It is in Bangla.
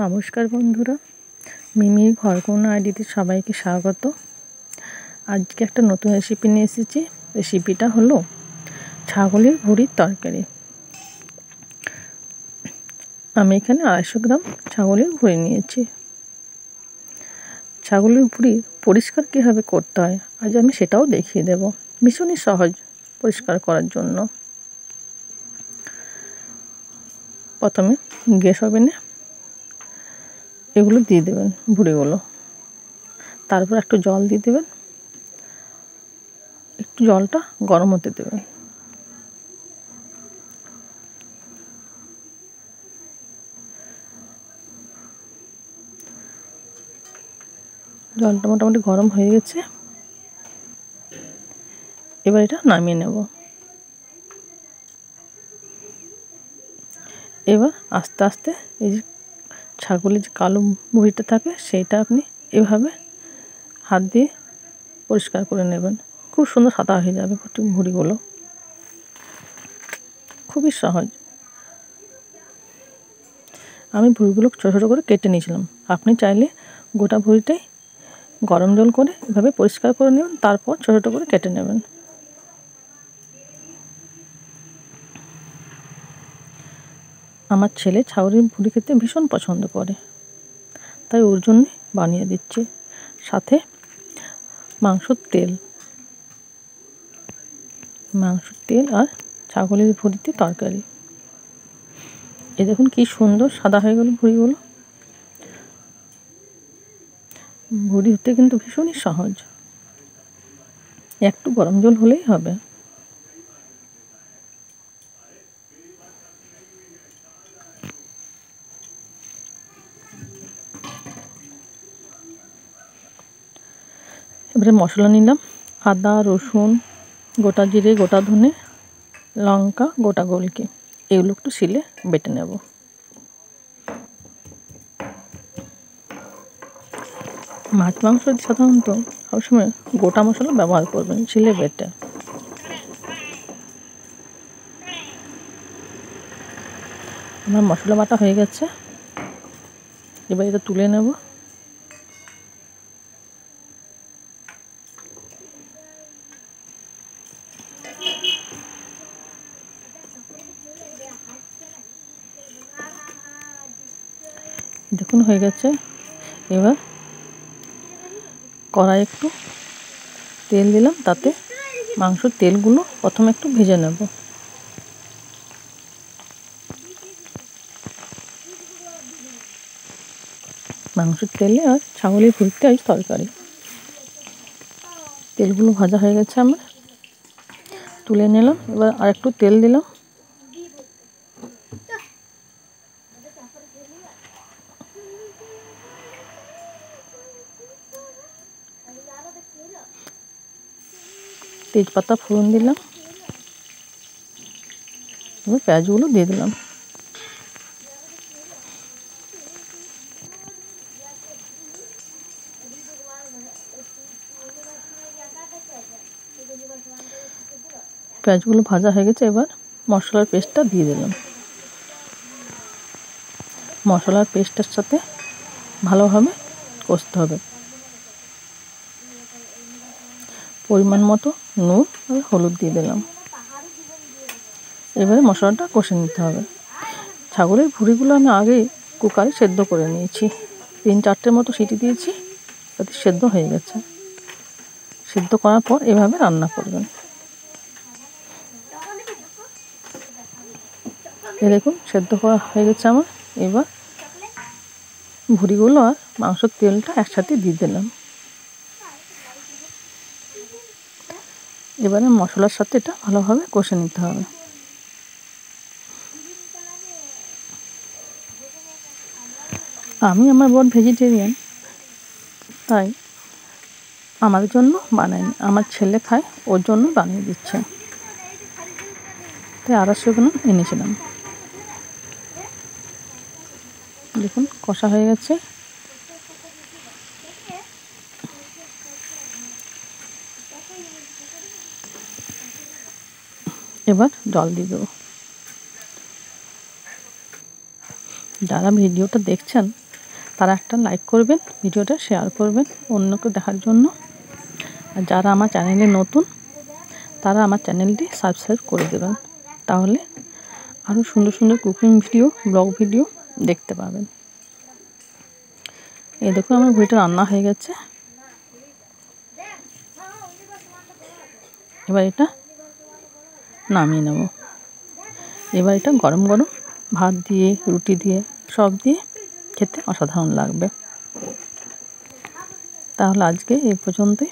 নমস্কার বন্ধুরা, মিমির ঘরকোনা আইডিতে সবাইকে স্বাগত। আজকে একটা নতুন রেসিপি নিয়ে এসেছি। রেসিপিটা হলো ছাগলের ভুঁড়ির তরকারি। আমি এখানে 250 গ্রাম ছাগলের ভুঁড়ি নিয়েছি। ছাগলের ভুঁড়ি পরিষ্কার কীভাবে করতে হয় আজ আমি সেটাও দেখিয়ে দেব। ভীষণই সহজ পরিষ্কার করার জন্য। প্রথমে গ্যাস ওভেনে এগুলো দিয়ে দেবেন, ভুঁড়িগুলো। তারপর একটু জল দিয়ে দেবেন, একটু জলটা গরম হতে দেবেন। জলটা মোটামুটি গরম হয়ে গেছে, এবার এটা নামিয়ে নেব। এবার আস্তে আস্তে এই যে ছাগলের যে কালো ভুঁড়িটা থাকে সেইটা আপনি এভাবে হাত দিয়ে পরিষ্কার করে নেবেন। খুব সুন্দর সাদা হয়ে যাবে ভুঁড়িগুলো। খুবই সহজ। আমি ভুঁড়িগুলো ছোটো ছোটো করে কেটে নিয়েছিলাম। আপনি চাইলে গোটা ভুঁড়িটাই গরম জল করে এভাবে পরিষ্কার করে নেবেন, তারপর ছোটো ছোটো করে কেটে নেবেন। আমার ছেলে ছাগলের ভুঁড়ি খেতে ভীষণ পছন্দ করে, তাই ওর জন্যে বানিয়ে দিচ্ছি। সাথে মাংসর তেল আর ছাগলের ভুঁড়িতে তরকারি। এ দেখুন কি সুন্দর সাদা হয়ে গেল ভুঁড়িগুলো। ভুঁড়ি হতে কিন্তু ভীষণই সহজ, একটু গরম জল হলেই হবে। এবারে মশলা নিলাম, আদা, রসুন, গোটা জিরে, গোটা ধনে, লঙ্কা, গোটা গোলকি। এগুলো একটু শিলে বেটে নেব। মাছ মাংস সাধারণত সবসময় গোটা মশলা ব্যবহার করবেন, শিলে বেটে। আমার মশলা বাটা হয়ে গেছে, এবার এটা তুলে নেব। দেখুন হয়ে গেছে। এবার কড়াই একটু তেল দিলাম, তাতে মাংসর তেলগুলো প্রথমে একটু ভেজে নেব। মাংসের তেলে আর ছাগলের ভুঁড়িতে আজ তরকারি। তেলগুলো ভাজা হয়ে গেছে, আমার তুলে নিলাম। এবার আর একটু তেল দিলাম। তেজপাতা ফোড়ন দিলাম, এবার পেঁয়াজগুলো দিয়ে দিলাম। পেঁয়াজগুলো ভাজা হয়ে গেছে, এবার মশলার পেস্টটা দিয়ে দিলাম। মশলার পেস্টের সাথে ভালোভাবে কষতে হবে। পরিমাণ মতো নুন আর হলুদ দিয়ে দিলাম। এবারে মশলাটা কষে নিতে হবে। ছাগলের ভুঁড়িগুলো আমি আগেই কুকারে সেদ্ধ করে নিয়েছি। 3-4টের মতো সিটি দিয়েছি, তাতে সেদ্ধ হয়ে গেছে। সেদ্ধ করার পর এভাবে রান্না করবেন। এই দেখুন সেদ্ধ করা হয়ে গেছে আমার। এবার ভুঁড়িগুলো আর মাংসের তেলটা একসাথে দিয়ে দিলাম। এবারে মশলার সাথে এটা ভালোভাবে কষে নিতে হবে। আমি আমার বর ভেজিটেরিয়ান, তাই আমার জন্য বানাইনি, আমার ছেলে খায়, ওর জন্য বানিয়ে দিচ্ছে। তাই 250 গ্রাম এনেছিলাম। দেখুন কষা হয়ে গেছে। এবার জল দিয়ে দেবো। যারা ভিডিওটা দেখছেন তারা একটা লাইক করবেন, ভিডিওটা শেয়ার করবেন অন্যকে দেখার জন্য। আর যারা আমার চ্যানেলে নতুন তারা আমার চ্যানেলটি সাবস্ক্রাইব করে দেবেন, তাহলে আরও সুন্দর সুন্দর কুকিং ভিডিও, ব্লগ ভিডিও দেখতে পাবেন। এই দেখুন আমার ভুড়িটা রান্না হয়ে গেছে। এবার এটা নামিয়ে নেব। এবার এটা গরম গরম ভাত দিয়ে, রুটি দিয়ে, সব দিয়ে খেতে অসাধারণ লাগবে। তাহলে আজকে এই পর্যন্তই।